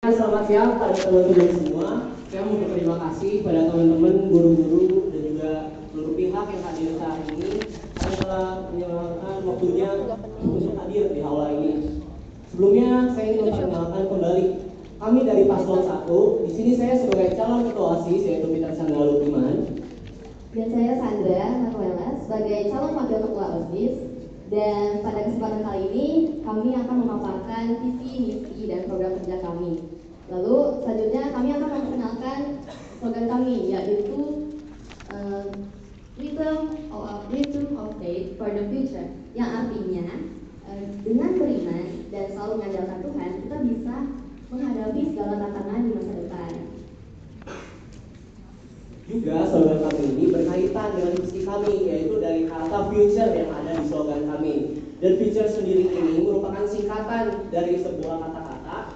Selamat siang pada teman-teman semua. Saya mau berterima kasih pada teman-teman guru-guru dan juga seluruh pihak yang hadir saat ini karena telah menyempatkan waktunya untuk hadir di aula ini. Sebelumnya saya ingin memperkenalkan kembali kami dari Paslon 1. Di sini saya sebagai calon ketua OSIS yaitu Peter Chandra Lukman. Dan saya Sandra Manuela sebagai calon wakil ketua OSIS. Dan pada kesempatan kali ini kami akan memaparkan visi, misi, dan program kerja kami. Lalu selanjutnya kami akan memperkenalkan slogan kami, yaitu Rhythm of Faith for the Future, yang artinya dengan beriman dan selalu mengandalkan Tuhan, kita bisa menghadapi segala tantangan di masa depan. Juga slogan kami ini berkaitan dengan visi kami, yaitu dari kata future yang ada di slogan kami. Dan future sendiri ini merupakan singkatan dari sebuah kata-kata,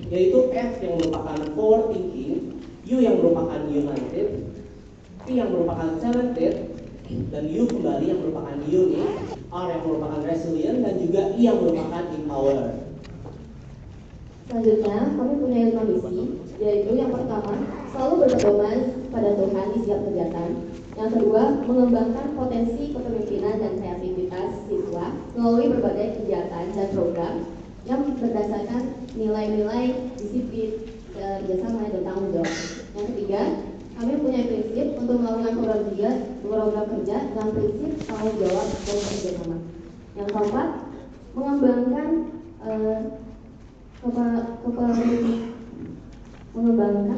yaitu F yang merupakan forward thinking, U yang merupakan united, T yang merupakan talented, dan U kembali yang merupakan unique, R yang merupakan resilient, dan juga I yang merupakan empower. Selanjutnya, kami punya 5 misi, yaitu yang pertama, selalu berpedoman pada Tuhan di setiap kegiatan. Yang kedua, mengembangkan potensi kepemimpinan dan kreativitas siswa melalui berbagai kegiatan dan program yang berdasarkan nilai-nilai disiplin, kerjasama, dan tanggung jawab. Yang ketiga, kami punya prinsip untuk melakukan program kerja dengan prinsip tanggung jawab dan kerjasama. Yang keempat, mengembangkan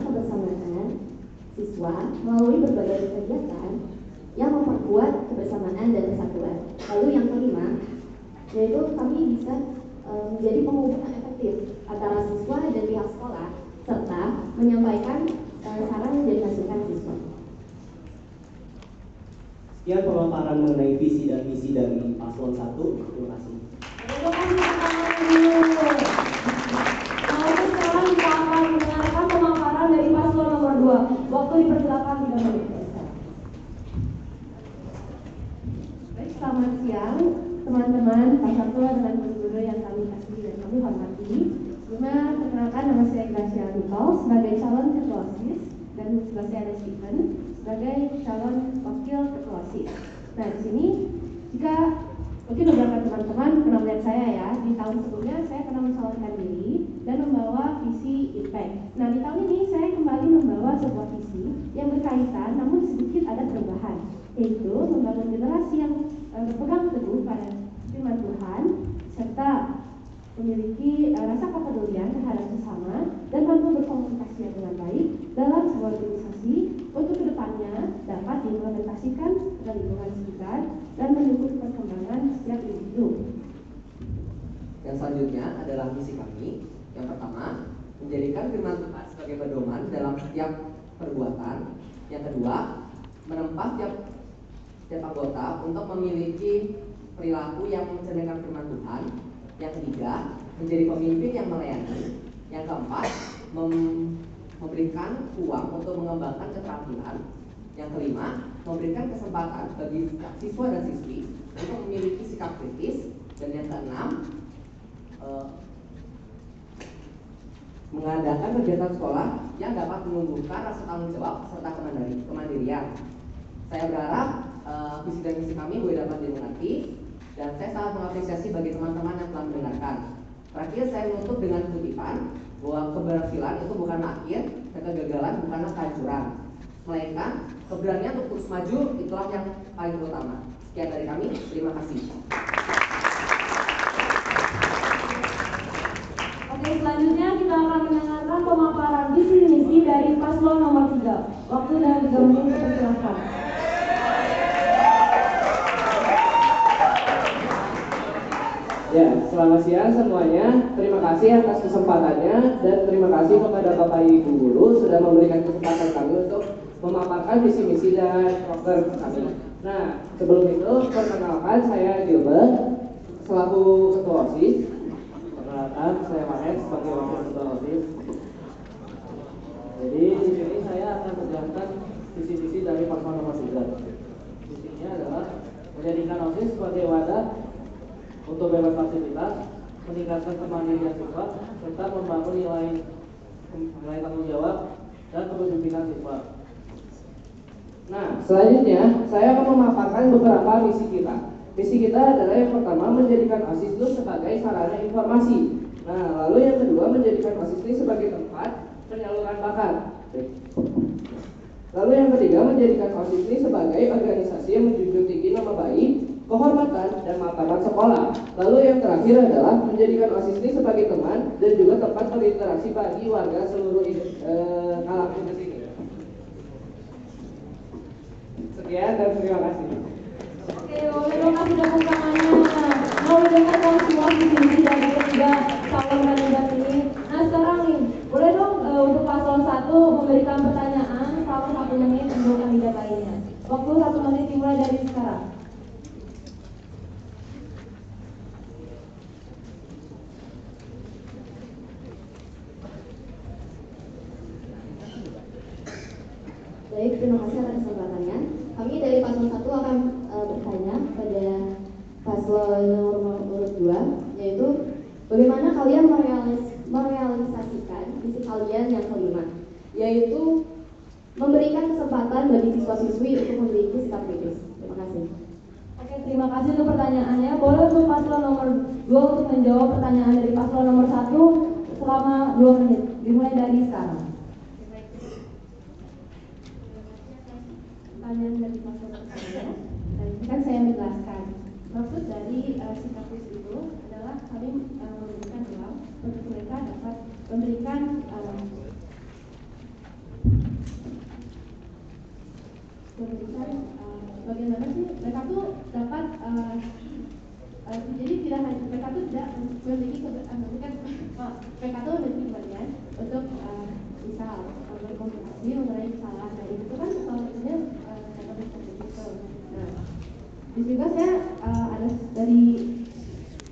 kebersamaan siswa melalui berbagai kegiatan yang memperkuat kebersamaan dan kesatuan. Lalu yang kelima, yaitu kami bisa menjadi penghubungan efektif antara siswa dan pihak sekolah serta menyampaikan saran dan masukan siswa. Sekian pemaparan mengenai visi dan misi dari Paslon 1. Terima kasih. Sekarang kita akan mendengarkan pemaparan dari paslon nomor 2. Waktu dipersilakan 3 menit. Baik, selamat siang teman-teman, Pak Ketua dengan guru-guru yang kami kasih dan kami hormati. Sebelumnya perkenalkan, nama saya Gracia Nicole sebagai calon ketua OSIS dan sebelah saya ada Stephen sebagai calon wakil ketua OSIS. Nah, di sini jika mungkin beberapa teman-teman pernah melihat saya ya, di tahun sebelumnya saya pernah mencalonkan diri dan membawa visi impact. Nah, di tahun ini saya kembali membawa sebuah visi yang berkaitan namun sedikit ada perubahan, yaitu membangun generasi yang berpegang teguh pada firman Tuhan serta memiliki rasa kepedulian terhadap sesama dan mampu berkomunikasi dengan baik dalam sebuah organisasi untuk kedepannya dapat diimplementasikan ke lingkungan sekitar dan mendukung perkembangan setiap individu. Yang selanjutnya adalah misi kami. Yang pertama, menjadikan firman Tuhan sebagai pedoman dalam setiap perbuatan. Yang kedua, menempa setiap anggota untuk memiliki perilaku yang mencerminkan firman Tuhan. Yang ketiga, menjadi pemimpin yang melayani. Yang keempat, memberikan uang untuk mengembangkan keterampilan. Yang kelima, memberikan kesempatan bagi siswa dan siswi untuk memiliki sikap kritis. Dan yang keenam, mengadakan kegiatan sekolah yang dapat menumbuhkan rasa tanggung jawab serta kemandirian. Saya berharap visi dan misi kami boleh dapat dimengerti dan saya sangat mengapresiasi bagi teman-teman yang telah mendengarkan. Terakhir, saya menutup dengan kutipan bahwa keberhasilan itu bukan akhir dan kegagalan bukanlah kehancuran, melainkan keberanian untuk terus maju itulah yang paling utama. Sekian dari kami, terima kasih. Oke, selanjutnya kita akan mendengarkan pemaparan visi misi dari paslon nomor 3. Waktu dan 3 menit dipersilakan. Ya, selamat siang semuanya. Terima kasih atas kesempatannya dan terima kasih kepada Bapak Ibu Guru sudah memberikan kesempatan kami untuk memaparkan visi misi dan program kami. Nah, sebelum itu perkenalkan saya Gilbert selaku ketua OSIS. Perkenalkan saya Mahes sebagai wakil ketua OSIS. Jadi di sini saya akan menjelaskan visi-visi dari paslon nomor 3. Visinya adalah menjadikan OSIS sebagai wadah untuk bebas aktivitas, meningkatkan kemandirian siswa, serta membangun nilai mengenai tanggung jawab dan kepemimpinan siswa. Nah, selanjutnya saya akan memaparkan beberapa misi kita. Misi kita adalah yang pertama menjadikan OSIS itu sebagai sarana informasi. Nah, lalu yang kedua menjadikan OSIS ini sebagai tempat penyaluran bakat. Lalu yang ketiga menjadikan OSIS ini sebagai organisasi yang menjunjung tinggi nama baik, kehormatan, dan martabat sekolah. Lalu yang terakhir adalah menjadikan OSIS ini sebagai teman dan juga tempat berinteraksi bagi warga seluruh kalangan di sini. Sekian dan terima kasih. Oke, boleh dong kasih tepuk tangannya. Mau dengar dong semua visi dari ketiga calon kandidat ini. Nah sekarang nih, boleh dong untuk paslon 1 memberikan pertanyaan selama 1 menit untuk kandidat lainnya. Waktu 1 menit dimulai dari sekarang. Baik, terima kasih atas kesempatannya. Kami dari paslon 1 akan bertanya pada paslon nomor urut 2, yaitu bagaimana kalian merealisasikan misi kalian yang kelima, yaitu memberikan kesempatan bagi siswa-siswi untuk memiliki sikap kritis. Terima kasih. Oke, terima kasih untuk pertanyaannya. Boleh untuk paslon nomor 2 untuk menjawab pertanyaan dari paslon nomor 1 selama 2 menit. Dimulai dari sekarang. Pertanyaan dari paslon saya, tadi kan saya menjelaskan maksud dari sikap kritis itu adalah kami memberikan ruang untuk mereka dapat memberikan bagaimana sih mereka tuh dapat jadi tidak hanya mereka tuh tidak memiliki mereka tuh memiliki keberanian untuk misal berkomunikasi mengenai kesalahan. Nah itu kan salah satunya nah di juga saya ada dari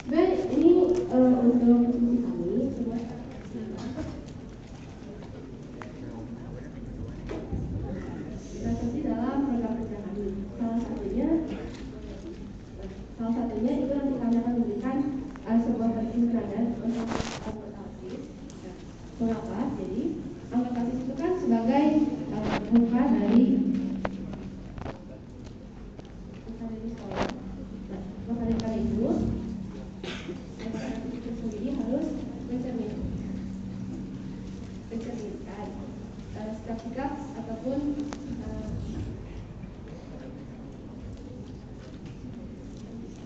sebenarnya ini untuk misi kami sebuah investasi dalam program kerja kami. Salah satunya itu nanti kami akan memberikan sebuah pertimbangan untuk anggota OSIS. Mengapa? Jadi anggota OSIS itu kan sebagai muka dari sekolah. Nah, maka dari karena itu anggota OSIS itu sendiri harus mencerminkan sikap-sikap ataupun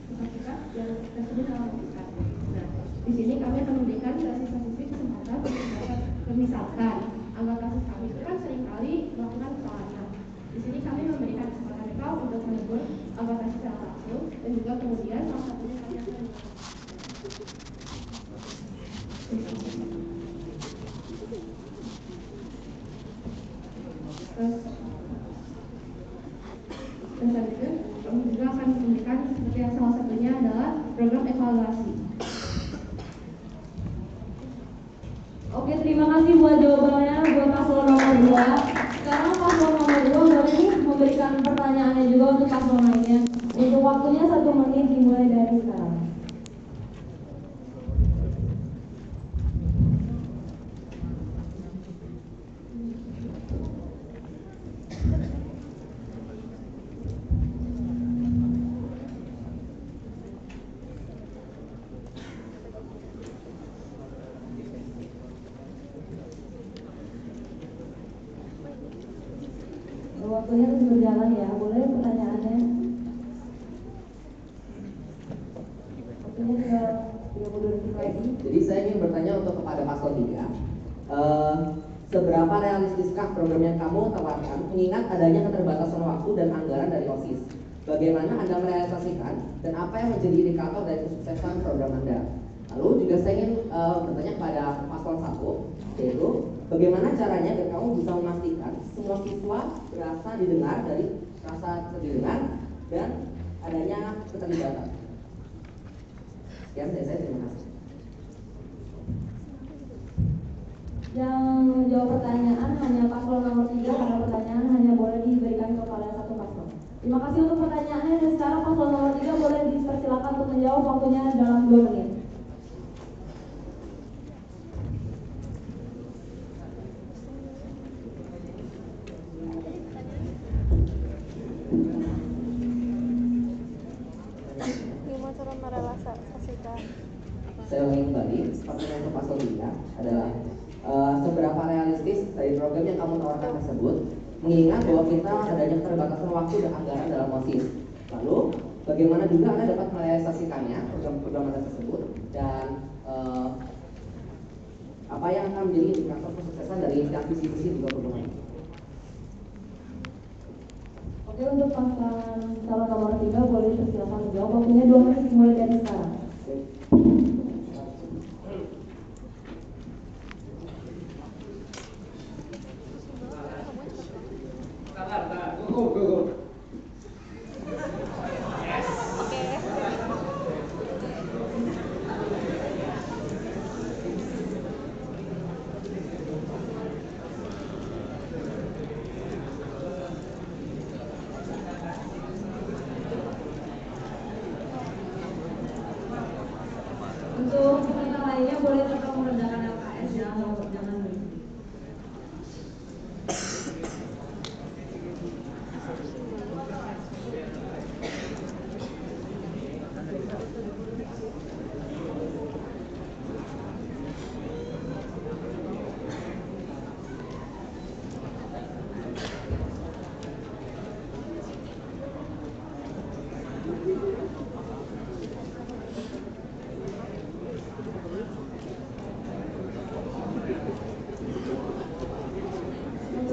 sikap-sikap yang tersebut dalam sikap. Nah, di sini kami akan memberikan siswa-siswi kesempatan untuk dapat misalkan anggota OSIS kami itu kan seringkali melakukan kesalahan. Di sini kami memberikan kesempatan mereka untuk menegur anggota secara langsung dan juga kemudian salah satunya kami akan selanjutnya kami juga akan memberikan seperti yang salah satunya adalah program evaluasi. Oke, terima kasih buat jawabannya buat paslon nomor 2. Sekarang paslon nomor 2 boleh nih memberikan pertanyaannya juga untuk paslon lainnya. Untuk waktunya 1 menit dimulai dari sekarang. Waktunya terus berjalan ya, boleh pertanyaannya. Waktunya tinggal 30 detik lagi. Jadi saya ingin bertanya untuk kepada paslon 3, seberapa realistiskah program yang kamu tawarkan mengingat adanya keterbatasan waktu dan anggaran dari OSIS? Bagaimana Anda merealisasikan dan apa yang menjadi indikator dari kesuksesan program Anda? Lalu juga saya ingin bertanya kepada paslon 1, yaitu bagaimana caranya agar kamu bisa memastikan semua siswa berasa didengar dan adanya keterlibatan. Sekian dari saya, terima kasih. Yang menjawab pertanyaan hanya paslon nomor 3 karena pertanyaan hanya boleh diberikan kepada satu paslon. Terima kasih untuk pertanyaannya dan sekarang paslon nomor 3 boleh dipersilakan untuk menjawab, waktunya dalam 2 menit. program yang kamu tawarkan tersebut, mengingat bahwa kita adanya keterbatasan waktu dan anggaran dalam OSIS. Lalu, bagaimana juga Anda dapat merealisasikannya program-program Anda tersebut, dan apa yang akan menjadi indikator kesuksesan dari visi-visi juga program ini? Oke, untuk pasangan calon nomor 3 boleh persilakan menjawab. Waktunya 2 menit mulai dari sekarang. Go. Untuk peserta lainnya boleh tetap merendahkan LKS, jangan berhenti.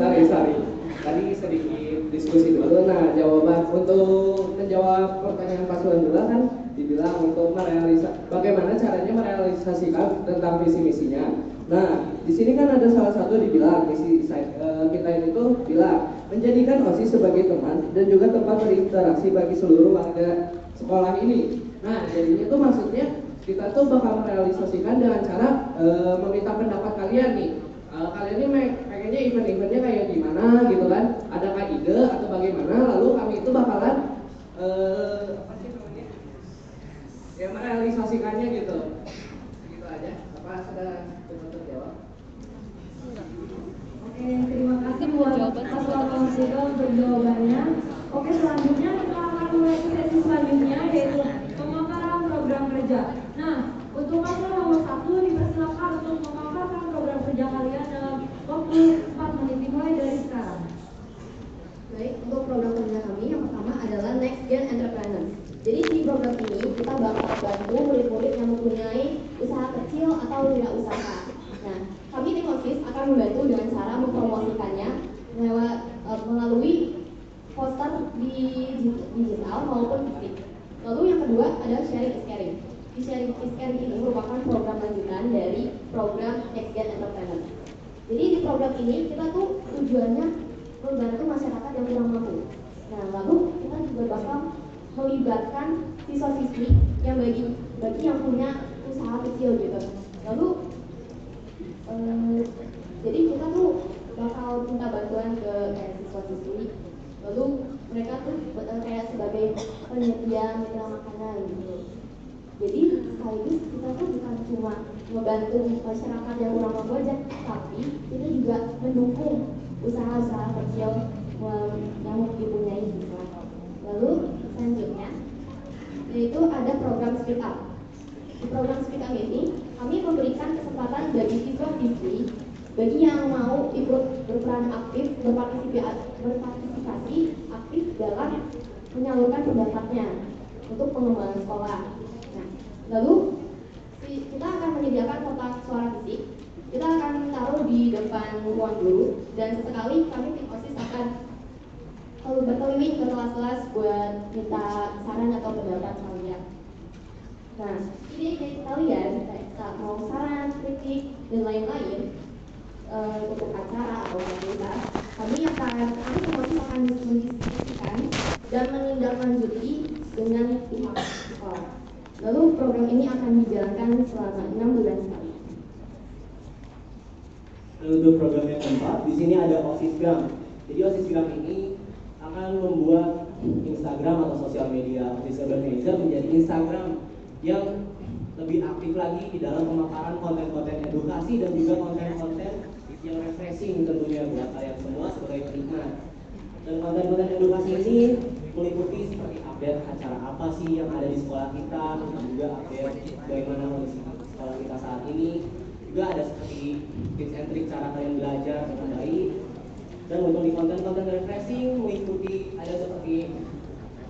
Sorry. Tadi sedikit diskusi dulu. Nah, jawaban untuk menjawab pertanyaan paslon 2 kan dibilang untuk bagaimana caranya merealisasikan tentang visi misinya. Nah, di sini kan ada salah satu dibilang misi kita ini tuh bilang menjadikan OSIS sebagai teman dan juga tempat berinteraksi bagi seluruh warga sekolah ini. Nah, jadinya tuh maksudnya kita tuh bakal merealisasikan dengan cara meminta pendapat kalian nih. Kalian ini pengennya event-eventnya kayak gimana gitu kan? Adakah ide atau bagaimana? Lalu kami itu bakalan apa sih namanya? Ya merealisasikannya gitu. Gitu aja. Apa sudah terjawab? Oke, terima kasih buat paslon nomor 3 untuk jawabannya. Oke, selanjutnya kita akan mulai ke sesi selanjutnya, yaitu pemaparan program kerja. Nah, untuk paslon nomor 1 dipersilakan untuk memaparkan program kerja kalian dalam waktu 4 menit dimulai dari sekarang. Baik, untuk program kerja kami yang pertama adalah Next Gen Entrepreneur. Jadi di program ini kita bakal bantu murid-murid yang mempunyai usaha kecil atau wirausaha. Nah, kami tim OSIS akan membantu dengan cara mempromosikannya melalui poster di digital maupun fisik. Lalu yang kedua adalah sharing is caring. Di sharing is caring ini merupakan program lanjutan dari program Next Gen Entrepreneur. Jadi di program ini kita tuh tujuannya membantu masyarakat yang kurang mampu. Nah, lalu kita juga bakal melibatkan siswa-siswi yang bagi yang punya usaha kecil gitu. Lalu jadi kita tuh bakal minta bantuan ke siswa-siswi. Lalu mereka tuh kayak sebagai penyedia mitra makanan gitu. Jadi sekaligus kita tuh bukan cuma membantu masyarakat yang kurang mampu aja, tapi kita juga mendukung usaha-usaha kecil yang dipunyai siswa. Lalu selanjutnya yaitu ada program Speak Up. Di program Speak Up ini kami memberikan kesempatan bagi siswa-siswi bagi yang mau ikut berperan aktif berpartisipasi aktif dalam menyalurkan pendapatnya untuk pengembangan sekolah. Nah, lalu kita akan menyediakan kotak suara fisik. Kita akan taruh di depan ruang guru dan sesekali kami tim OSIS akan berkeliling ke kelas-kelas buat minta saran atau pendapat kalian. Nah, ide-ide kalian kayak mau saran, kritik dan lain-lain untuk acara atau aktivitas, kami tim OSIS akan mendiskusikan dan menindaklanjuti dengan pihak sekolah. Lalu program ini akan dijalankan selama 6 bulan sekali. Untuk program yang keempat, di sini ada OSISgram. Jadi OSISgram ini akan membuat Instagram atau sosial media OSIS Organizer menjadi Instagram yang lebih aktif lagi di dalam pemaparan konten-konten edukasi dan juga konten-konten yang refreshing tentunya buat kalian semua sebagai penikmat. Dan konten-konten edukasi ini meliputi seperti update acara apa sih yang ada di sekolah kita, dan juga update bagaimana kondisi sekolah kita saat ini. Juga ada seperti tips and trik cara kalian belajar dengan baik, Dan untuk di konten-konten refreshing mengikuti ada seperti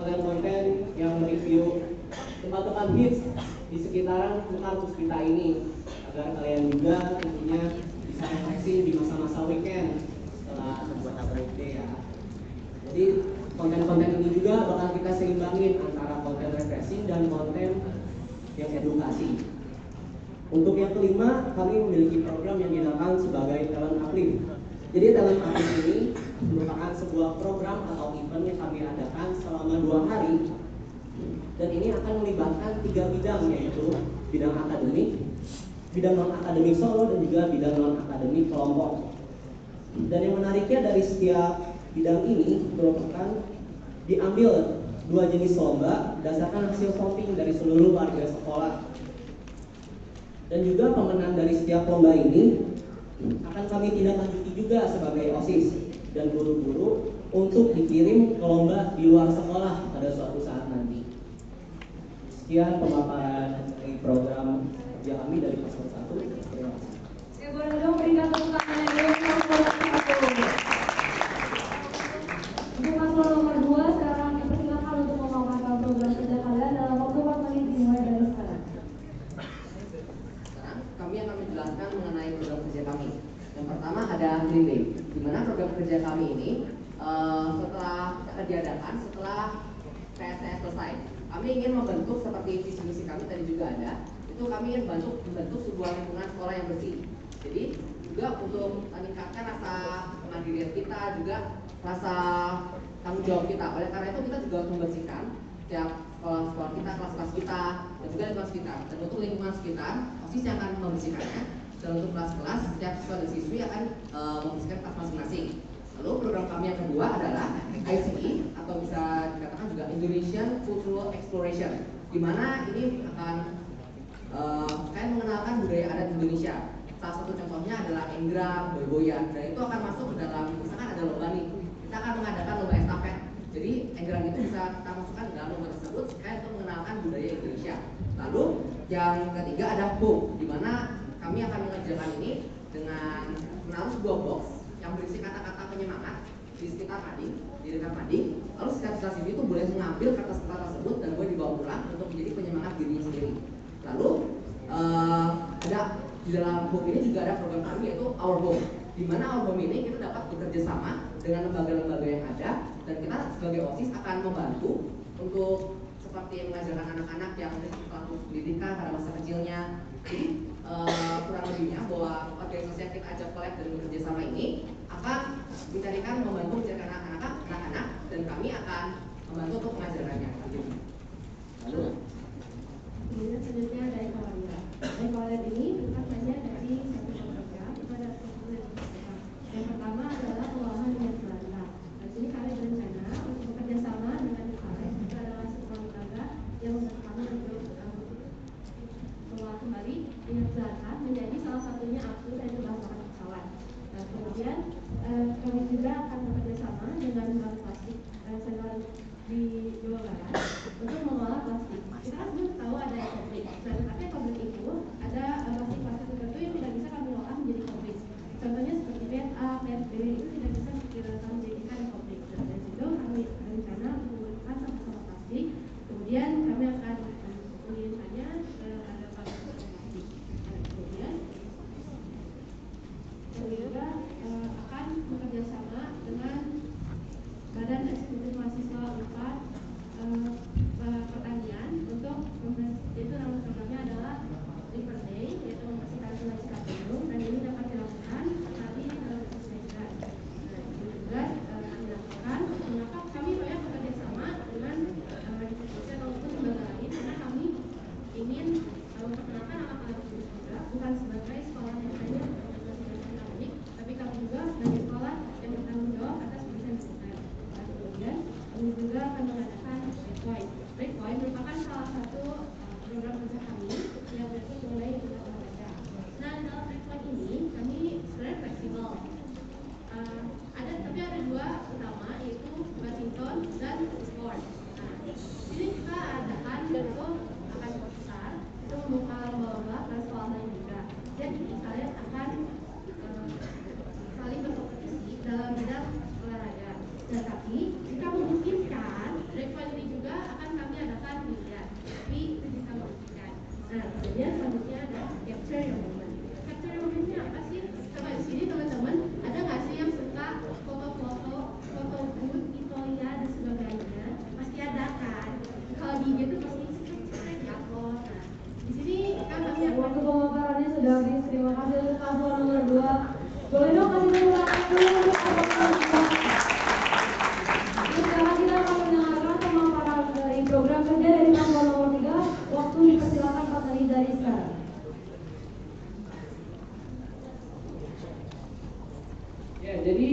konten-konten yang mereview tempat-tempat hits di sekitaran kampus kita ini, agar kalian juga tentunya bisa refreshing di masa-masa weekend setelah weekday ya. Jadi konten-konten ini juga bakal kita seimbangin antara konten refreshing dan konten yang edukasi. Untuk yang kelima, kami memiliki program yang dinamakan sebagai Talent Uplift. Jadi Talent Uplift ini merupakan sebuah program atau event yang kami adakan selama 2 hari. Dan ini akan melibatkan 3 bidang, yaitu bidang akademik, bidang non-akademik solo, dan juga bidang non-akademik kelompok. Dan yang menariknya dari setiap bidang ini merupakan diambil 2 jenis lomba berdasarkan hasil voting dari seluruh warga sekolah. Dan juga pemenang dari setiap lomba ini akan kami tindak lanjuti juga sebagai OSIS dan guru-guru untuk dikirim ke lomba di luar sekolah pada suatu saat nanti. Sekian pemaparan dari program kerja kami dari paslon 1. Terima kasih. Oke, boleh dong berikan tepuk tangan yang dulu untuk paslon 1. Untuk paslon nomor 2, sekarang dipersilakan untuk memaparkan program kerja kalian dalam waktu 4 menit dimulai dari sekarang. Sekarang kami akan menjelaskan mengenai program kerja kami. Yang pertama ada Green Day, di mana program kerja kami ini setelah diadakan, setelah PSS selesai, kami ingin membentuk seperti visi misi kami tadi juga ada. Itu kami ingin membentuk sebuah lingkungan sekolah yang bersih. Jadi juga untuk meningkatkan rasa kemandirian kita, juga rasa tanggung jawab kita. Oleh karena itu kita juga harus membersihkan setiap sekolah kita, kelas-kelas kita, dan juga lingkungan sekitar. Dan untuk lingkungan sekitar, OSIS yang akan membersihkannya. Dan untuk kelas-kelas, setiap siswa dan siswi akan membersihkan kelas masing-masing. Lalu program kami yang kedua adalah ICE, atau bisa dikatakan juga Indonesian Cultural Exploration, di mana ini akan mengenalkan budaya adat Indonesia. Salah satu contohnya adalah Enggrang, Boy-Boyan, dan itu akan masuk ke dalam, misalkan ada lomba nih, kita akan mengadakan lomba estafet. Jadi Enggrang itu bisa kita masukkan ke dalam lomba tersebut supaya untuk mengenalkan budaya Indonesia. Lalu yang ketiga ada Hope, di mana kami akan mengerjakan ini dengan menaruh sebuah box yang berisi kata-kata penyemangat di sekitar mading, di dekat mading. Lalu setiap siswi itu boleh mengambil kata-kata tersebut dan boleh dibawa pulang untuk menjadi penyemangat dirinya sendiri. Lalu ada di dalam Hope ini juga ada program kami yaitu Our Home, di mana Our Home ini kita dapat bekerja sama dengan lembaga-lembaga yang ada, dan kita sebagai OSIS akan membantu untuk seperti mengajarkan anak-anak yang status pendidikan pada masa kecilnya. Jadi kurang lebihnya bahwa organisasi yang kita ajak kolek dan bekerja sama ini akan dicarikan membantu mengajarkan anak-anak, dan kami akan membantu untuk mengajarkannya. Lalu kemudian selanjutnya ada evaluasi. Evaluasi ini bukan hanya dari satu program, itu ada program. Yang pertama adalah pengelolaan minat bakat. Di sini kami berencana untuk bekerja sama dengan UKS, itu adalah sebuah lembaga yang membantu kami untuk mengolah kembali minat bakat menjadi salah satunya APU, yaitu bahan bakar pesawat. Dan kemudian kami juga akan bekerja sama dengan bank plastik nasional di Jawa Barat untuk mengolah plastik. Kita kan belum tahu ada pabrik, dan tapi pabrik itu ada plastik tertentu yang tidak bisa kami olah menjadi pabrik. Contohnya seperti PETA, PSB itu tidak bisa kita menjadikan pabrik. Dan dari situ kami berencana untuk menggunakan sampah plastik. Kemudian kami akan mengirimkannya ke ada pabrik plastik. Kemudian kami juga akan bekerja sama dengan Badan Eksekutif Mahasiswa UNPAD Pertanian untuk itu nama programnya adalah River Day, yaitu membersihkan sungai Cikampek, dan ini dapat dilakukan sekali dalam proses. Nah, itu juga tapi itu bisa membuktikan. Nah, kemudian selanjutnya ada capture your moment. Capture your moment ini apa sih? Coba di sini teman-teman ada nggak sih yang suka foto-foto, foto booth, Itoya dan sebagainya? Pasti ada kan? Kalau di IG itu pasti capture di upload. Nah, di sini kan kami akan Waktu pemaparannya sudah habis. Terima kasih untuk paslon nomor 2. Boleh dong kasih tepuk tangan dulu untuk paslon nomor 2. Sekarang kita akan mendengarkan pemaparan dari program kerja dari paslon nomor 3. Waktu dipersilakan Pak Tani dari sekarang. Ya, jadi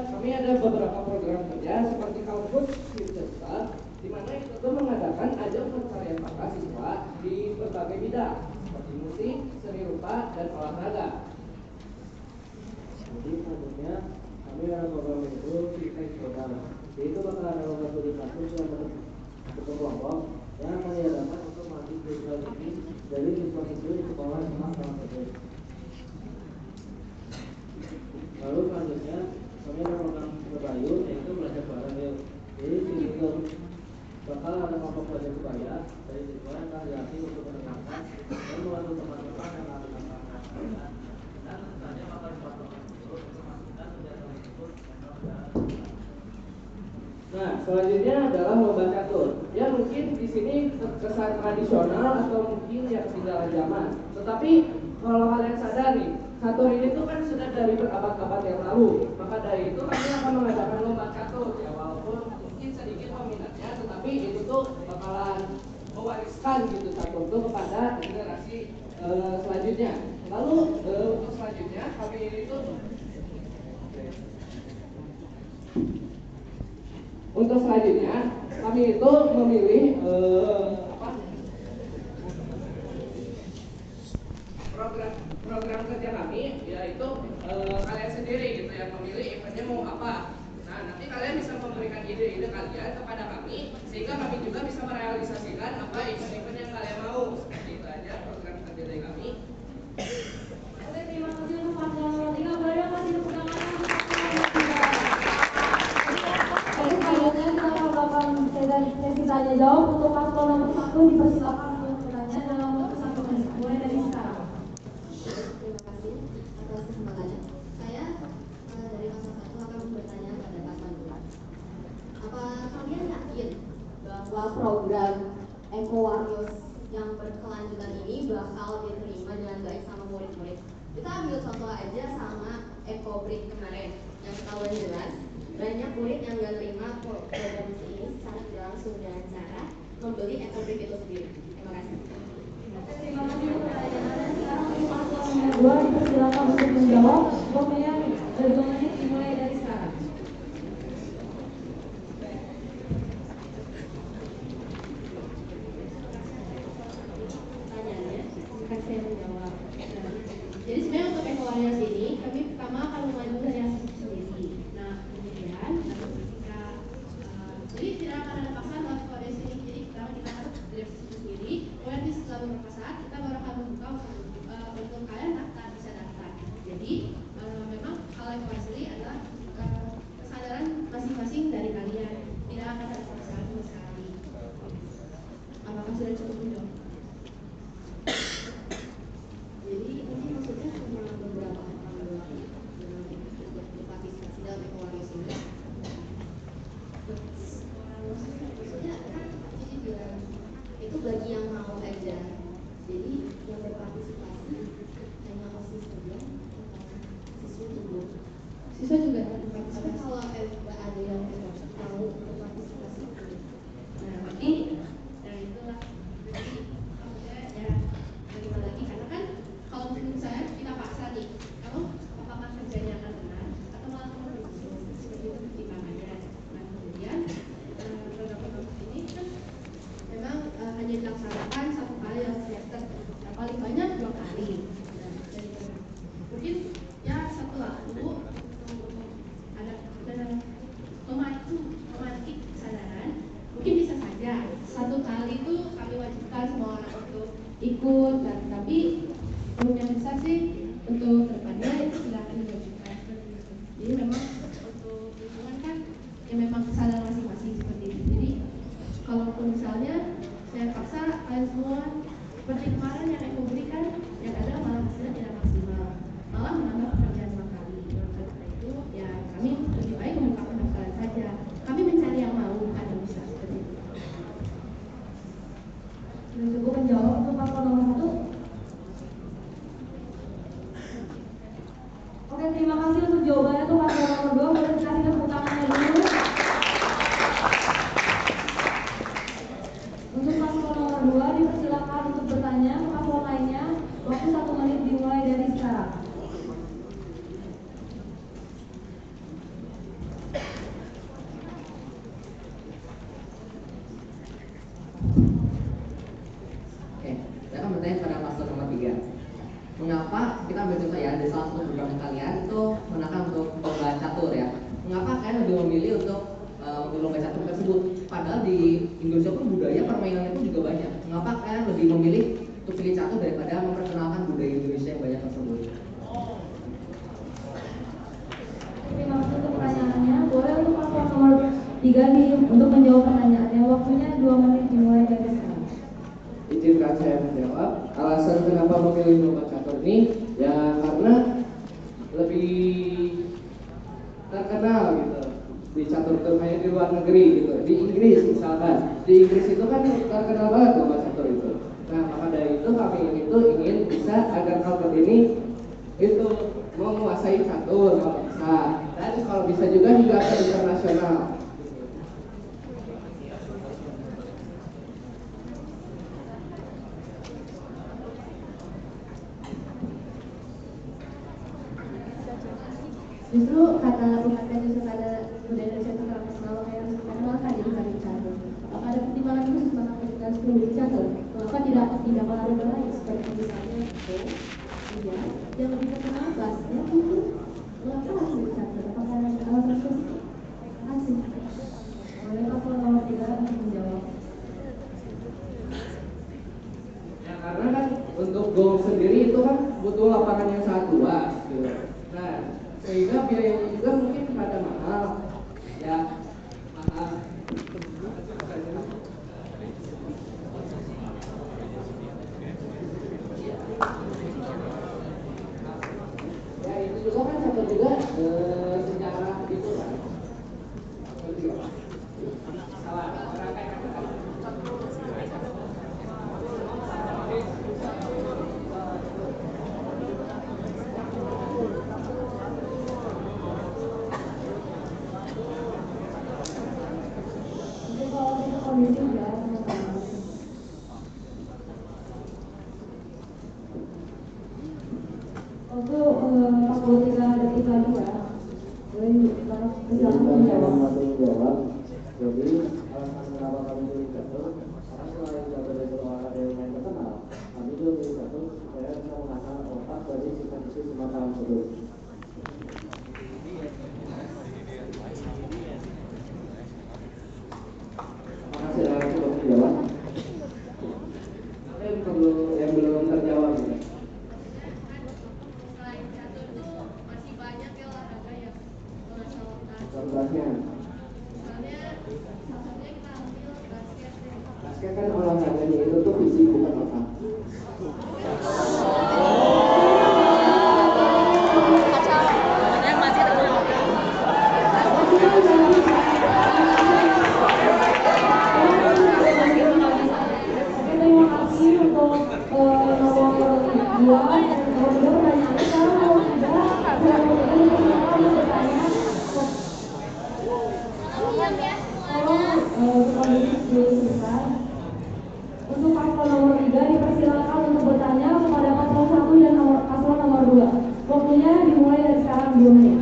kami ada beberapa program kerja seperti kampus Future Start, di mana itu mengadakan ajang pencarian bakat siswa di berbagai bidang seperti musik, seni rupa, dan olahraga. Jadi selanjutnya kami dalam program itu feedback program, yaitu bakal ada lomba studi kasus yang berkelompok yang meniadakan untuk melatih digital ini dari siswa-siswi di sekolah kelas tersebut. Lalu selanjutnya kami ada program Berbayun, yaitu belajar bareng yuk. Jadi di situ bakal ada kelompok belajar sebaya dari siswa yang akan dilatih untuk mendengarkan dan membantu teman-teman yang akan melakukan dan tentu saja bakal dipasangkan untuk memastikan kegiatan tersebut. Nah, selanjutnya adalah lomba catur. Ya mungkin di sini kesan tradisional atau mungkin ya ketinggalan zaman. Tetapi kalau kalian sadar nih, catur ini tuh kan sudah dari berabad-abad yang lalu. Maka dari itu kami akan mengadakan lomba catur. Ya walaupun mungkin sedikit peminatnya, tetapi itu tuh bakalan mewariskan gitu catur tuh kepada generasi selanjutnya. Lalu untuk selanjutnya kami ini tuh untuk selanjutnya kami itu memilih program kerja kami, yaitu kalian sendiri gitu yang memilih eventnya mau apa. Nah, nanti kalian bisa memberikan ide-ide kalian kepada kami sehingga kami juga bisa merealisasikan apa event-event yang kalian mau. Seperti itu aja program kerja dari kami. Oke, terima kasih untuk paslon nomor 3. Boleh dong kasih tepuk tangan untuk paslon nomor 3. Baik, selanjutnya kita akan melakukan sesi tanya jawab. Untuk paslon nomor 1 dipersilakan untuk bertanya dalam waktu 1 menit. Mulai dari sekarang. Terima kasih atas kesempatannya. Saya dari paslon 1 akan bertanya pada paslon 2. Apa kalian yakin bahwa program Eco Warriors yang berkelanjutan ini bakal diterima dengan baik sama murid-murid? Kita ambil contoh aja sama Eco Break kemarin, yang ketahuan jelas banyak murid yang gak terima program ini secara tidak langsung dengan cara membeli Eco Break itu sendiri. Terima kasih. Terima kasih untuk pertanyaannya. Sekarang untuk paslon nomor 2 dipersilakan untuk menjawab. Waktunya 2 menit dimulai dari sekarang. Pertanyaannya, bukan saya menjawab. Nah, jadi sebenarnya untuk Eco Warriors ini, kami pertama akan memandu dari asosiasi sendiri. Nah, kemudian ketika jadi tidak akan ada paksaan dalam Eco Warriors ini. Jadi pertama kita harus dari asosiasi sendiri. Kemudian setelah beberapa saat kita baru akan membuka untuk kalian daftar, bisa daftar. Jadi memang hal yang pasti adalah kesadaran masing-masing dari kalian. Tidak akan ada paksaan sama sekali. Apakah sudah cukup menjawab? Jadi ini maksudnya cuma beberapa orang yang berpartisipasi dalam Eco Warriors ini. Maksudnya kan Cici bilang itu bagi yang mau aja. Jadi yang berpartisipasi hanya OSIS saja atau siswa juga. siswa juga ada Tapi berpartisipasi. kalau ada yang mau berpartisipasi, Nah, berarti dari itulah jadi maksudnya ya bagaimana lagi, karena kan kalau menurut saya kita paksa nih, kamu apakah kerjanya akan benar atau malah kamu berusaha seperti itu pertimbangannya. Nah, kemudian program-program ini kan memang hanya dilaksanakan 1 kali dalam semester, nah, paling banyak 2 kali. Nah, dari mungkin ya 1 waktu kami lebih baik membuka pendaftaran saja. Kami mencari yang mau, bukan yang bisa seperti itu. Sudah cukup menjawab untuk paslon nomor 1. Oke, terima kasih untuk jawabannya untuk paslon nomor 2. Boleh dikasih tepuk tangannya dulu. Untuk paslon nomor 2 dipersilakan untuk bertanya. Paslon lainnya, waktu 1 menit dimulai dari sekarang. Oke, saya akan bertanya pada paslon nomor 3. Mengapa kita ambil contoh ya, di salah satu program kalian itu menekan untuk lomba catur ya. Mengapa kalian lebih memilih untuk lomba catur tersebut? Padahal di Indonesia pun budaya permainannya pun juga banyak. Mengapa kalian lebih memilih untuk pilih catur daripada memperkenalkan budaya Indonesia yang banyak tersebut? Terima kasih untuk pertanyaannya. Boleh untuk paslon nomor 3 untuk menjawab pertanyaannya. Waktunya 2 menit dimulai dari sekarang. Izinkan saya menjawab. Alasan kenapa memilih lomba catur ini ya karena lebih terkenal gitu di catur termain di luar negeri gitu. Di Inggris misalkan, di Inggris itu kan terkenal banget lomba catur itu. Nah maka dari itu kami itu ingin bisa agar catur ini itu menguasai catur kalau bisa, dan kalau bisa juga ke internasional. Justru kata justru pada budaya Indonesia itu kurang terkenal, kayak harus dikenalkan jadi hari catur. Apakah ada pertimbangan khusus mengapa kita harus pilih catur? Mengapa tidak olahraga lain seperti misalnya iya, yang lebih terkenal basket itu? Mengapa harus pilih catur? Apakah ada alasan spesifik? Terima kasih. Boleh paslon nomor 3 untuk menjawab. Ya karena kan untuk gol sendiri itu kan butuh lapangan yang sangat luas gitu. Nah sehingga biayanya juga mungkin pada mahal ya, mahal. Ya itu juga kan satu juga secara itu kan salah orang kayak Mungkin kalau itu kondisi ya teman-teman. Untuk 43 detik lagi ya. Boleh silakan menjawab. Jadi alasan kenapa kami pilih catur, karena selain catur itu olahraga yang main terkenal, kami juga pilih catur supaya bisa mengasah otak dari siswa-siswi Sumatera tersebut. Makasih ya cukup menjawab. Ada yang belum terjawab gitu. Selain catur tuh masih banyak ya olahraga yang mengasah otak. Contohnya, Misalnya salah satunya kita ambil basket deh. basket kan olahraganya itu tuh fisik bukan otak. Terima kasih untuk nomor 2 dan nomor 3 pertanyaan. Sekarang nomor 3 saya mau bertanya. Tolong kondisi dulu sebentar. Untuk paslon nomor 3 dipersilakan untuk bertanya kepada paslon 1 dan paslon nomor 2. Waktunya dimulai dari sekarang 2 menit.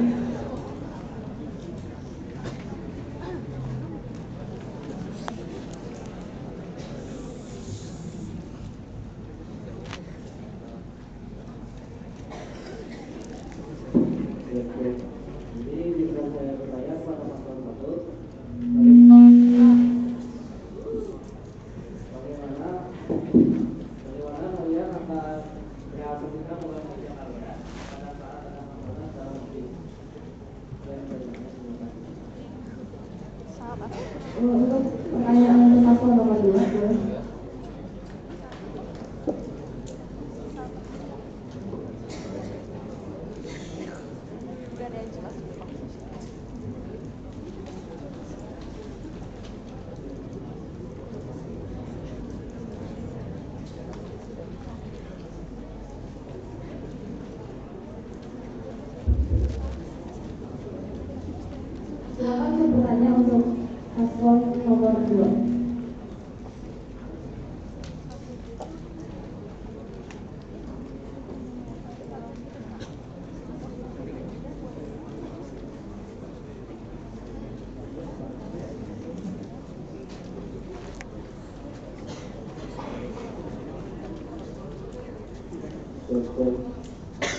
Jadi izinkan saya bertanya kepada paslon 1, bagaimana kalian akan merealisasikan pola kerja kalian pada saat ada hambatan dalam tim? Untuk pertanyaan untuk paslon nomor 2 boleh. bertanya untuk paslon nomor 2.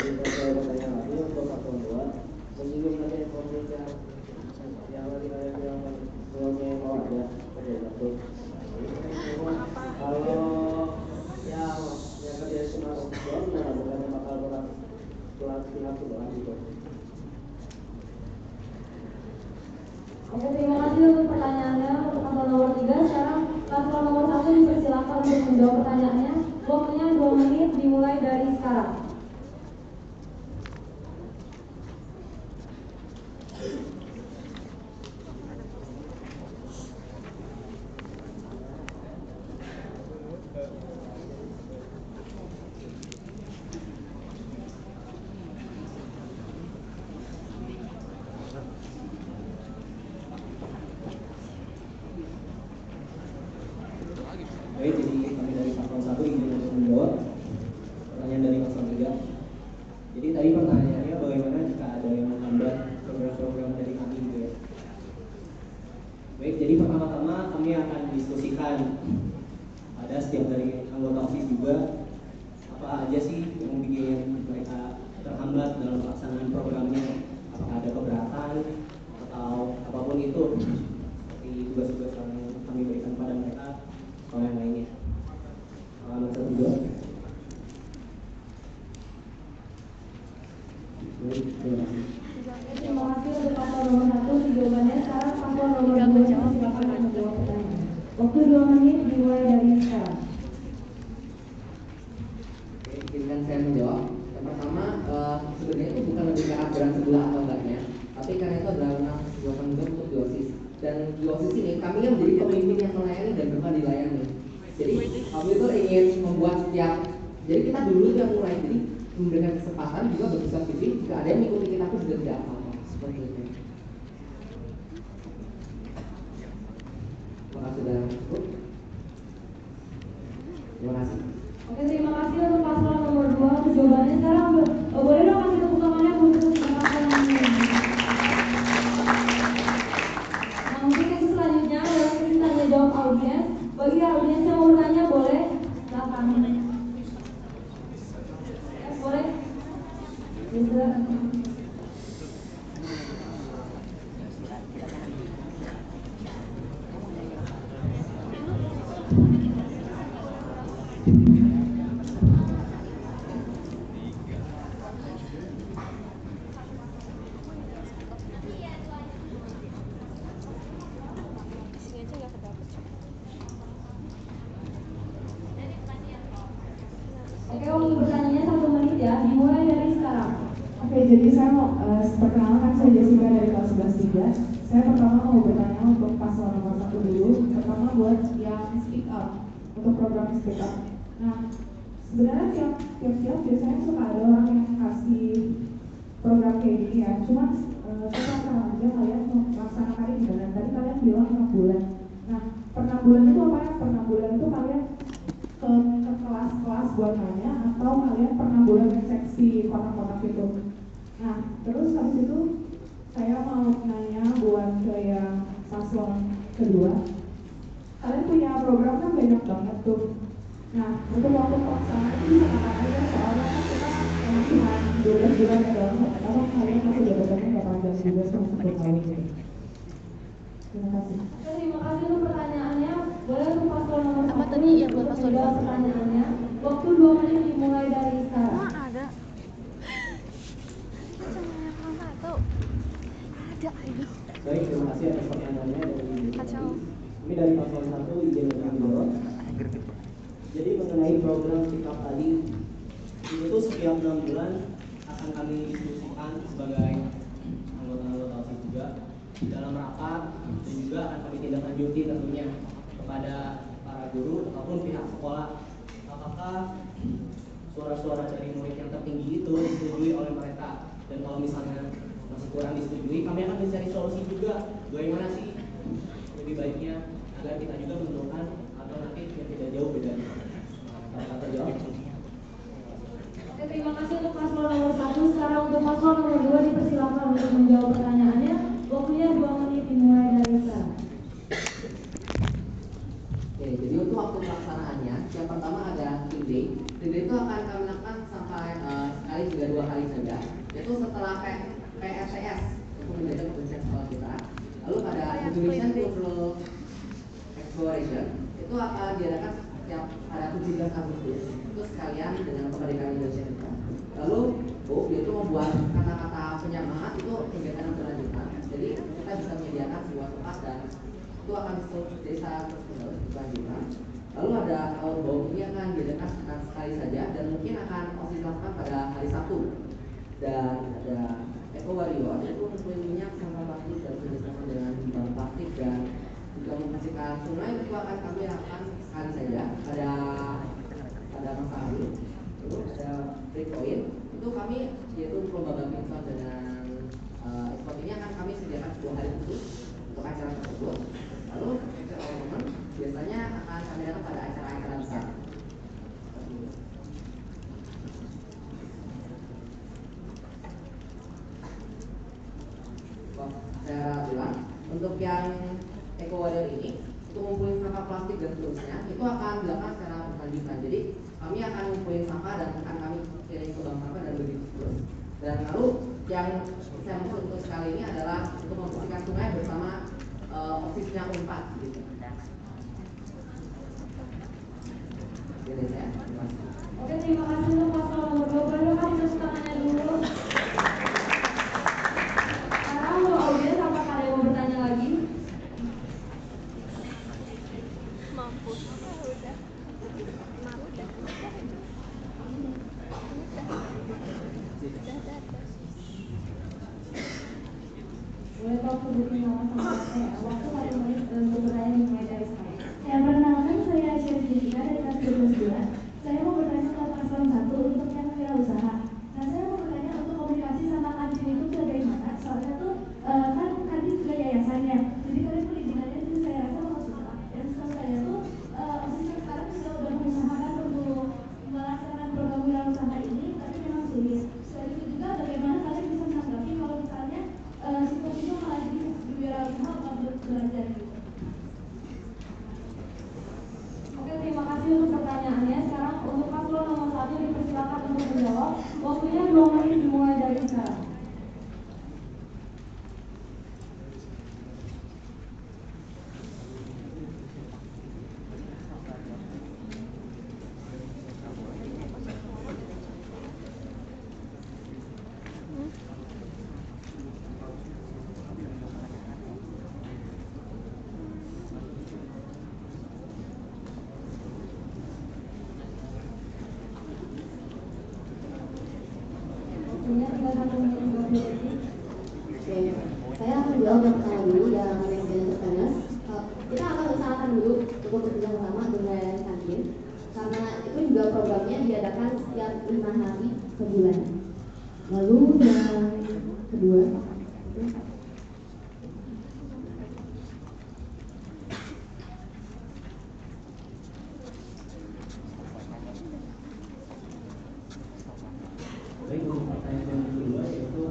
Untuk saya bertanya lagi untuk paslon 2, menyinggung ada konflik yang tadi kalian bilang sebelumnya mau ada satu. Kalau yang kerja cuma opsional, bukannya bakal kurang pihak sebelah gitu. Oke, terima kasih untuk pertanyaannya. Untuk paslon nomor 3, sekarang paslon nomor 1 dipersilakan untuk menjawab pertanyaannya. Waktunya 2 menit dimulai dari sekarang. Baik, jadi kami dari paslon 1 ingin untuk menjawab pertanyaan dari paslon 3. Jadi tadi pertanyaannya bagaimana jika ada yang menghambat program-program dari kami gitu ya. Baik, jadi pertama-tama kami akan diskusikan pada setiap dari anggota OSIS juga apa aja sih yang bikin mereka terhambat dalam pelaksanaan programnya, apakah ada keberatan atau apapun itu seperti tugas-tugas yang kami berikan pada mereka atau yang lainnya. Nomor 1 juga. Baik, terima kasih. Terima kasih untuk paslon nomor 1 jawabannya. Sekarang paslon nomor 2 silakan menjawab pertanyaan. Waktu 2 menit dimulai dari sekarang. Oke, izinkan saya menjawab. Yang pertama, sebenarnya itu bukan lebih ke arah berat sebelah atau enggaknya, tapi karena itu adalah sebuah tanggung jawab untuk di OSIS. Dan di OSIS ini kami yang menjadi pemimpin yang melayani dan bukan dilayani. Jadi kami itu ingin membuat setiap, jadi kita dulu yang mulai, jadi memberikan kesempatan juga berdiskusi jika ada yang mengikuti kita pun juga tidak apa-apa seperti itu. Terima kasih sudah cukup. Terima kasih. Oke, terima kasih untuk paslon nomor 2 untuk jawabannya. Sekarang boleh dong kasih tepuk tangannya untuk paslon ini. Nah, mungkin sesi selanjutnya adalah sesi tanya jawab audiens. Bagi audiens yang mau bertanya boleh silakan. Ya, boleh. Bisa. Oke, waktu bertanya 1 menit ya, dimulai dari sekarang. Oke, jadi saya mau perkenalkan, saya Jessica dari kelas 11-3. Saya pertama mau bertanya untuk paslon nomor 1 dulu. Pertama buat yang speak up, untuk program speak up. Nah, sebenarnya tiap biasanya suka ada orang yang kasih program kayak gini ya. Cuma saya sama aja kalian melaksanakannya gimana. Tadi kalian bilang 6 bulan. Nah, per 6 bulan itu apa ya? Per 6 bulan itu kalian ke kelas-kelas buat nanya atau kalian pernah bulan ke seksi kotak-kotak itu. Nah, terus habis itu saya mau nanya buat ke yang paslon kedua. Kalian punya program kan banyak banget tuh. Nah, untuk waktu pelaksanaan itu bisa kapan aja, soalnya kan kita cuma 12 bulan ya dalam satu tahun, kalian masih jabatannya nggak panjang juga sama 10 tahun gitu. Terima kasih. Oke, terima kasih untuk pertanyaannya. Boleh untuk paslon nomor 1 Apa tadi yang buat paslon menjawab dua? pertanyaannya. Waktu 2 menit dimulai dari sekarang. Ada. Ada itu. Baik, terima kasih atas pertanyaannya dari Kacau. Ini dari paslon 1 izin untuk menjawab. Jadi mengenai program sikap tadi, itu tuh setiap 6 bulan akan kami diskusikan sebagai anggota-anggota OSIS juga dalam rapat, dan juga akan kami tindak lanjuti tentunya kepada para guru ataupun pihak sekolah apakah suara-suara dari murid yang tertinggi itu disetujui oleh mereka, dan kalau misalnya masih kurang disetujui, kami akan mencari solusi juga bagaimana sih lebih baiknya agar kita juga menemukan alternatif yang tidak jauh beda. Kata jawab. Oke, terima kasih untuk paslon nomor 1. Sekarang untuk paslon nomor 2 dipersilakan untuk menjawab pertanyaannya. Waktunya 2 menit dimulai dari sekarang. Oke, jadi untuk waktu pelaksanaannya, yang pertama ada team day. Team day itu akan kami lakukan sampai sekali juga 2 kali saja. Itu setelah PSCS, itu menjadi kebersihan sekolah kita. Lalu pada Indonesian Cultural Exploration itu akan diadakan setiap pada 17 Agustus. Itu sekalian dengan kemerdekaan Indonesia kita. Lalu yaitu membuat kata-kata penyemangat itu kegiatan berlanjutan. Jadi kita bisa menyediakan sebuah tempat dan itu akan terus desa terus berlanjutan. Lalu ada outbound, ini akan diadakan sekali saja dan mungkin akan dilakukan pada hari Sabtu. Dan ada Eco Warrior, itu mempunyai minyak sampah plastik dan kerjasama dengan bank plastik dan juga membersihkan sungai, itu akan kami lakukan sekali saja pada masa hari. Lalu ada breakpoint, itu kami yaitu lomba badminton dengan ekspor ini akan kami sediakan 2 hari khusus untuk acara tersebut. Lalu teman biasanya akan kami datang pada acara-acara besar. Saya bilang untuk yang Eco Warrior ini untuk ngumpulin sampah plastik dan seterusnya itu akan dilakukan secara berlanjutan. Jadi kami akan ngumpulin sampah dan akan kami kirim ke bank sampah dan begitu terus. Dan lalu yang saya maksud untuk sekali ini adalah untuk membersihkan sungai bersama ofisnya Unpad gitu. Jadi saya terima kasih. Oke, terima kasih untuk paslon nomor 2. Boleh kasih tepuk tangannya dulu. Sekarang untuk audiens, apakah ada yang mau bertanya lagi? Mampus. Udah. Boleh kau sebutin nama sama saya. Waktu 1 menit untuk bertanya dimulai dari saya. Ya, perkenalkan saya Aisyah Jessica dari kelas 12. Saya mau bertanya ke paslon 1 untuk yang wirausaha. Nah, saya mau bertanya untuk komunikasi sama kantin itu bagaimana? Soalnya tuh kan kantin juga yayasannya. Jadi kalian perizinannya itu saya rasa bakal susah. Dan setahu saya tuh OSIS sekarang juga udah mengusahakan untuk melaksanakan program wirausaha ini, tapi memang sulit. Selain itu juga bagaimana kalian bisa menanggapi kalau misalnya situasi itu malah jadi di wirausaha atau belajar gitu. Oke, terima kasih untuk pertanyaannya. Sekarang untuk paslon nomor 1 dipersilakan untuk menjawab. Waktunya 2 menit dimulai dari sekarang. Waktunya tinggal 1 menit 30 detik. Oke, saya akan jawab yang pertama dulu yang next gen entrepreneurs. Kita akan usahakan dulu untuk bekerja sama dengan kantin karena itu juga programnya diadakan setiap 5 hari sebulan. Lalu yang kedua, Baik, untuk pertanyaan yang kedua yaitu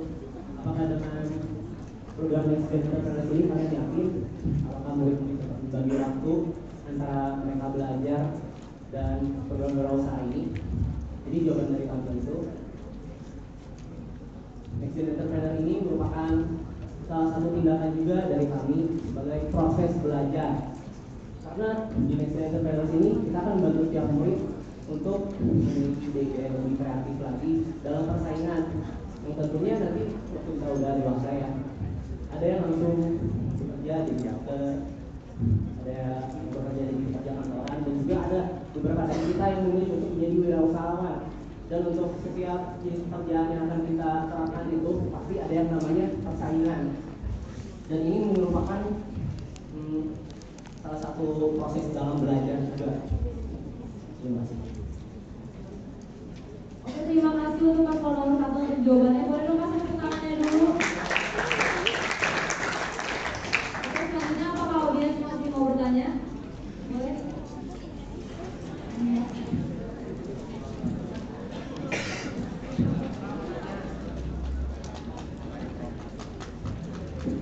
apakah dengan program Next Gen Entrepreneurs ini kalian yakin apakah murid tetap membagi waktu antara mereka belajar dan program wirausaha ini? Jadi jawaban dari kami itu Next Gen Entrepreneur ini merupakan salah satu tindakan juga dari kami sebagai proses belajar. Karena di Next Gen Entrepreneurs ini kita akan membantu tiap murid untuk memiliki ide yang lebih kreatif lagi dalam persaingan yang tentunya nanti waktu kita udah dewasa ya, ada yang langsung bekerja di teater, ada yang bekerja di pekerja kantoran, dan juga ada beberapa dari kita yang memilih untuk menjadi wirausahawan. Dan untuk setiap jenis pekerjaan yang akan kita terapkan itu pasti ada yang namanya persaingan, dan ini merupakan salah satu proses dalam belajar juga. Terima kasih. Oke, terima kasih untuk paslon nomor 1 untuk jawabannya. Boleh dong kasih tepuk tangannya dulu. Boleh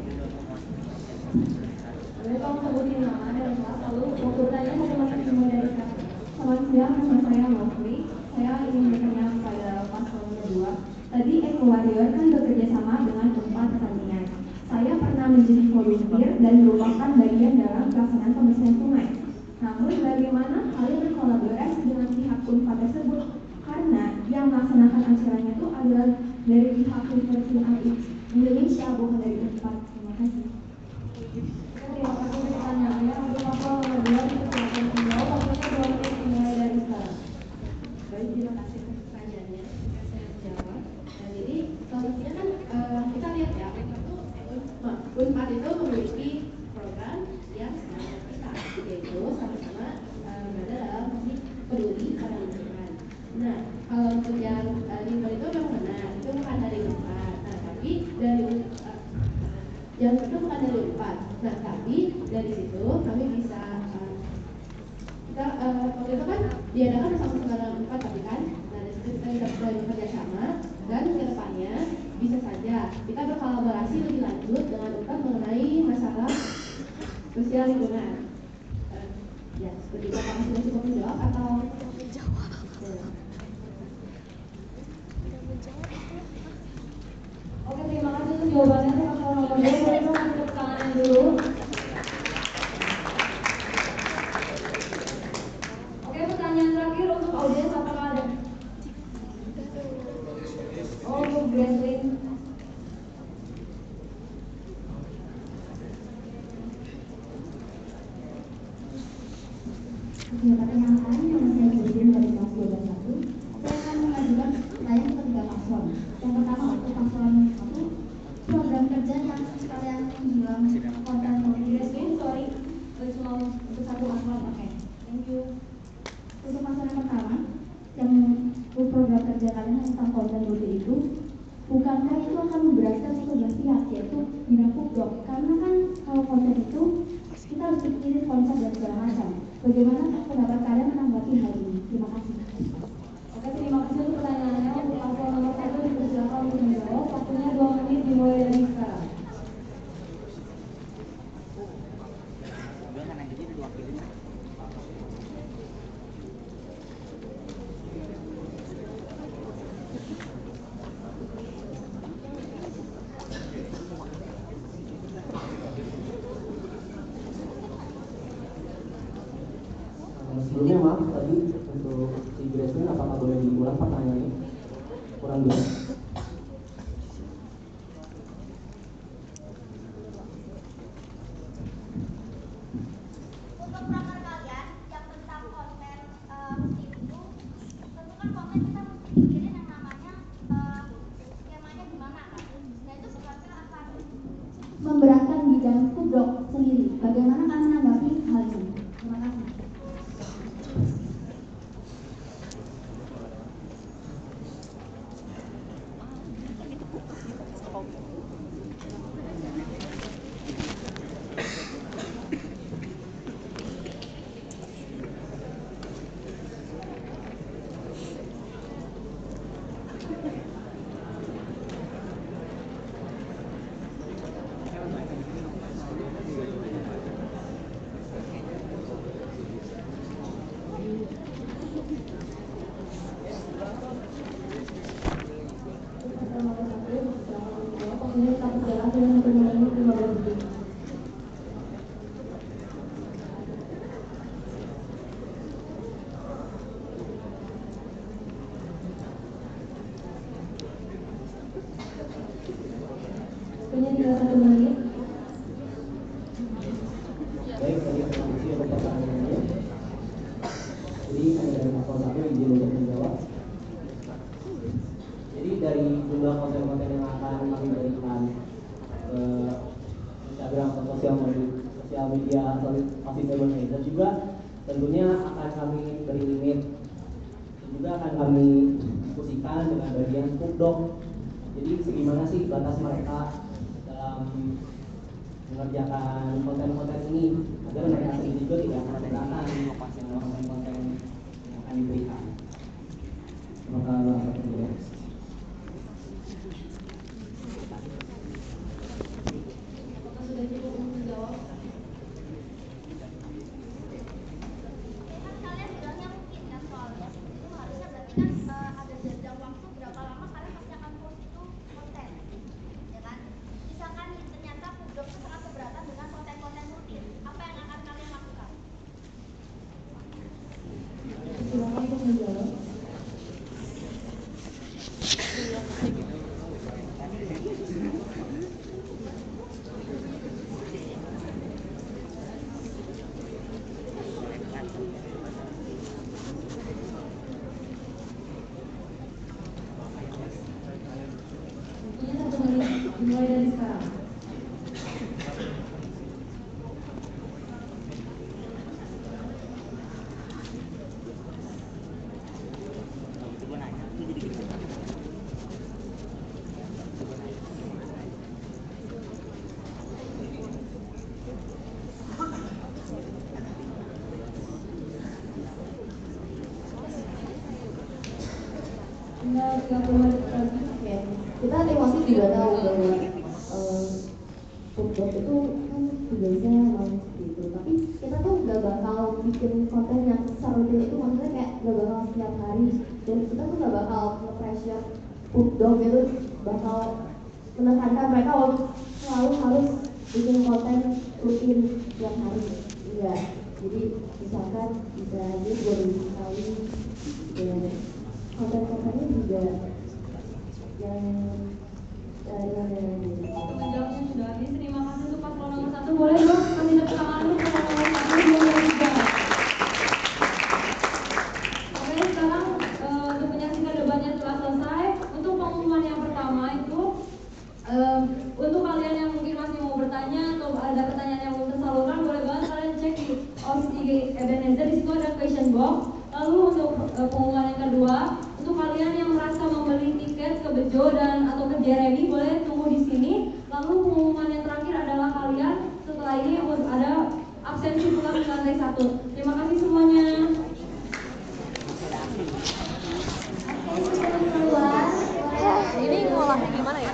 tolong sebutin nama dan kelas, lalu mau bertanya satu menit dimulai dari sekarang. Selamat siang, nama saya Mofri. Saya ingin bertanya kepada paslon nomor 2. Tadi Eco Warrior kan bekerja sama dengan 4 pertandingan. Saya pernah menjadi volunteer dan merupakan bagian dalam pelaksanaan pembersihan sungai. Namun bagaimana kalian berkolaborasi dengan pihak UNPAD tersebut? Karena yang melaksanakan acaranya itu adalah dari pihak Universitas Indonesia, bukan dari UNPAD. Terima kasih. Terima kasih untuk pertanyaannya. Untuk paslon nomor 2 dipersilakan menjawab. Waktunya 2 menit dimulai dari sekarang. Baik, terima kasih atas pertanyaannya. Saya jawab. Nah, jadi selanjutnya kan kita lihat ya, UNPAD itu memiliki program yang sama kita, yaitu sama-sama berada dalam posisi peduli pada lingkungan. Nah, kalau untuk yang lingkungan itu memang benar, itu bukan dari UNPAD. Nah, tapi dari yang itu bukan dari UNPAD. Nah, tapi dari situ kami bisa kita waktu itu kan diadakan bersama-sama dengan UNPAD, tapi kan, nah dari situ kita bisa bekerja sama dan kedepannya bisa saja kita berkolaborasi lebih lanjut dengan UNPAD mengenai masalah sosial lingkungan. Ya, seperti itu. Apakah sudah cukup menjawab atau? Oke, terima kasih untuk jawabannya. Saya paslon nomor 2. Boleh dong tepuk tangannya dulu. Oke, pertanyaan terakhir untuk audiens, apakah ada? Oh, untuk Brandlin. Pertanyaan lain yang saya berikan dari kelas 12.1, saya akan mengajukan pertanyaan ke 3 paslon. Yang pertama untuk paslon 1, program kerja yang kalian bilang konten motivasi, sorry, cuma untuk 1 paslon. Oke, thank you. Untuk paslon yang pertama, yang program kerja kalian tentang konten multi itu, bukankah itu akan memberatkan tugas pihak, yaitu bidang Pupdok? Karena kan kalau konten itu kita harus pikirin konsep dan segala macam. Bagaimana pendapat kalian menanggapi hal ini? Terima kasih. Oke, terima kasih untuk pertanyaannya. Untuk paslon nomor 1 dipersilakan untuk menjawab. Waktunya 2 menit dimulai dari sekarang. Sebelumnya maaf tadi untuk si Grace, apakah boleh diulang pertanyaannya? Kurang jelas. Untuk program kalian yang tentang konten itu, tentu kan konten kita mesti pikirin yang namanya skemanya gimana kan? Nah itu bukankah akan Memberatkan bidang Pupdok sendiri. Bagaimana kalian menanggapi hal ini? Terima kasih. Tinggal 1 menit. Baik, terima kasih untuk pertanyaannya. Jadi hanya dari paslon 1 izin untuk menjawab. Jadi dari jumlah konten-konten yang akan kami berikan ke Instagram atau sosial media Official Manager juga tentunya akan kami beri limit dan juga akan kami diskusikan dengan bagian Pupdok. Jadi segimana sih batas mereka dalam mengerjakan konten-konten ini agar mereka sendiri juga tidak menggunakan konten-konten yang akan diberikan. Terima kasih. sekarang. Tinggal 30 menit lagi. Oke. Kita animasi juga tahu bahwa food blog itu kan tugasnya harus gitu. Tapi kita tuh gak bakal bikin konten yang serutin itu, maksudnya kayak gak bakal setiap hari. Dan kita tuh gak bakal nge-pressure food blog itu, bakal menekankan mereka untuk selalu harus bikin konten rutin setiap hari. Enggak. Jadi misalkan bisa aja 2 minggu sekali. Dan konten-kontennya juga yang Waktu menjawabnya sudah habis. Terima kasih untuk paslon nomor 1. Boleh dong kasih tepuk tangan dulu ke paslon nomor 1, 2, dan 3. Oke, sekarang untuk menyaksikan debatnya telah selesai. Untuk pengumuman yang pertama itu untuk kalian yang mungkin masih mau bertanya atau ada pertanyaan yang belum tersalurkan, boleh banget kalian cek di OSIS IG Ebenezer. Di situ ada question box. Lalu untuk pengumuman yang kedua, untuk kalian yang merasa membeli tiket ke Bejo dan atau ke Jeremy, boleh tunggu di sini. Lalu pengumuman yang terakhir adalah kalian setelah ini ada absensi pulang di lantai 1. Terima kasih semuanya. Ini ngolahnya gimana ya?